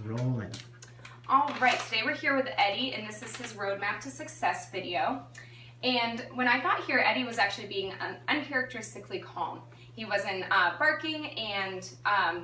rolling. All right, today we're here with Eddie, and this is his Roadmap to Success video. And when I got here, Eddie was actually being uncharacteristically calm. He wasn't barking and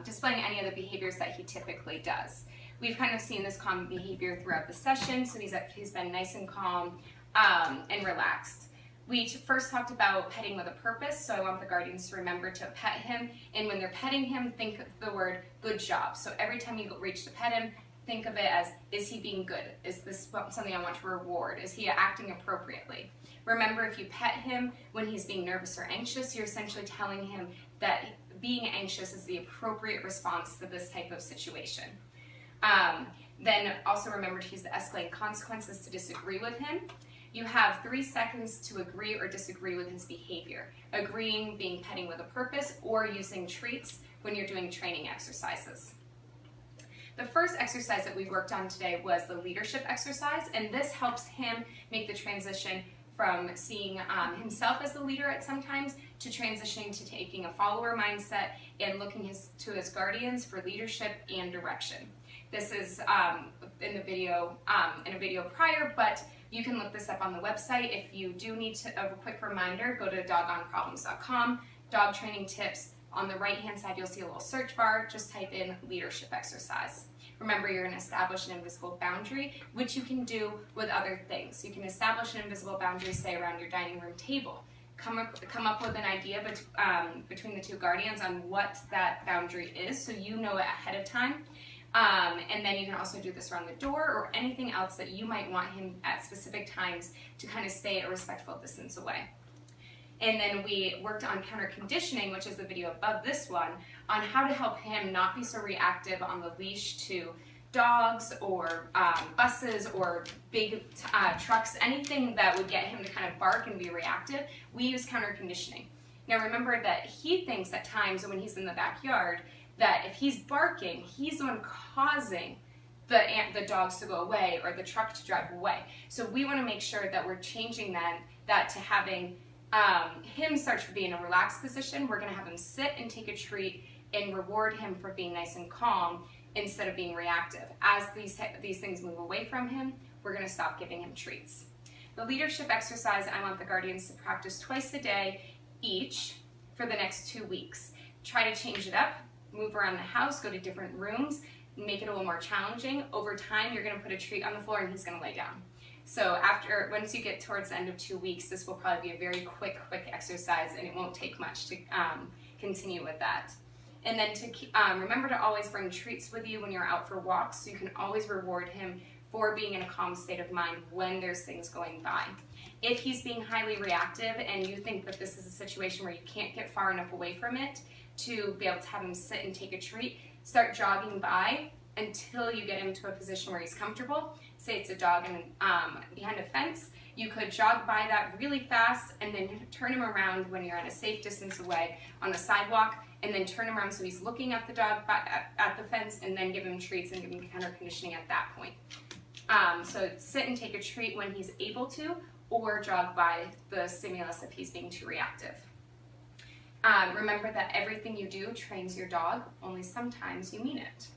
displaying any of the behaviors that he typically does. We've kind of seen this calm behavior throughout the session, so he's been nice and calm and relaxed. We first talked about petting with a purpose, so I want the guardians to remember to pet him, and when they're petting him, think of the word good job. So every time you reach to pet him, think of it as, is he being good? Is this something I want to reward? Is he acting appropriately? Remember, if you pet him when he's being nervous or anxious, you're essentially telling him that being anxious is the appropriate response to this type of situation. Then also remember to use the escalating consequences to disagree with him. You have 3 seconds to agree or disagree with his behavior. Agreeing being petting with a purpose, or using treats when you're doing training exercises. The first exercise that we worked on today was the leadership exercise, and this helps him make the transition from seeing himself as the leader at some times to transitioning to taking a follower mindset and looking to his guardians for leadership and direction. This is in a video prior, but you can look this up on the website. If you do need a quick reminder, go to doggonproblems.com, dog training tips. On the right hand side, you'll see a little search bar. Just type in leadership exercise. Remember, you're going to establish an invisible boundary, which you can do with other things. You can establish an invisible boundary, say, around your dining room table. Come up with an idea between the 2 guardians on what that boundary is, so you know it ahead of time. And then you can also do this around the door or anything else that you might want him at specific times to kind of stay a respectful distance away. And then we worked on counter conditioning, which is the video above this one, on how to help him not be so reactive on the leash to dogs or buses or big trucks, anything that would get him to kind of bark and be reactive. We use counter conditioning. Now remember that he thinks at times when he's in the backyard that if he's barking, he's the one causing the dogs to go away or the truck to drive away. So we want to make sure that we're changing that to having him start to be in a relaxed position. We're going to have him sit and take a treat and reward him for being nice and calm instead of being reactive. As these things move away from him, we're going to stop giving him treats. The leadership exercise, I want the guardians to practice twice a day each for the next 2 weeks. Try to change it up. Move around the house, go to different rooms, make it a little more challenging. Over time, you're going to put a treat on the floor and he's going to lay down. So once you get towards the end of 2 weeks, this will probably be a very quick exercise, and it won't take much to continue with that. And then to remember to always bring treats with you when you're out for walks, so you can always reward him for being in a calm state of mind when there's things going by. If he's being highly reactive and you think that this is a situation where you can't get far enough away from it to be able to have him sit and take a treat, start jogging by until you get him to a position where he's comfortable. Say it's a dog behind a fence. You could jog by that really fast and then turn him around when you're at a safe distance away on the sidewalk, and then turn him around so he's looking at the dog at the fence, and then give him treats and give him counter conditioning at that point. So sit and take a treat when he's able to, or jog by the stimulus if he's being too reactive. Remember that everything you do trains your dog, only sometimes you mean it.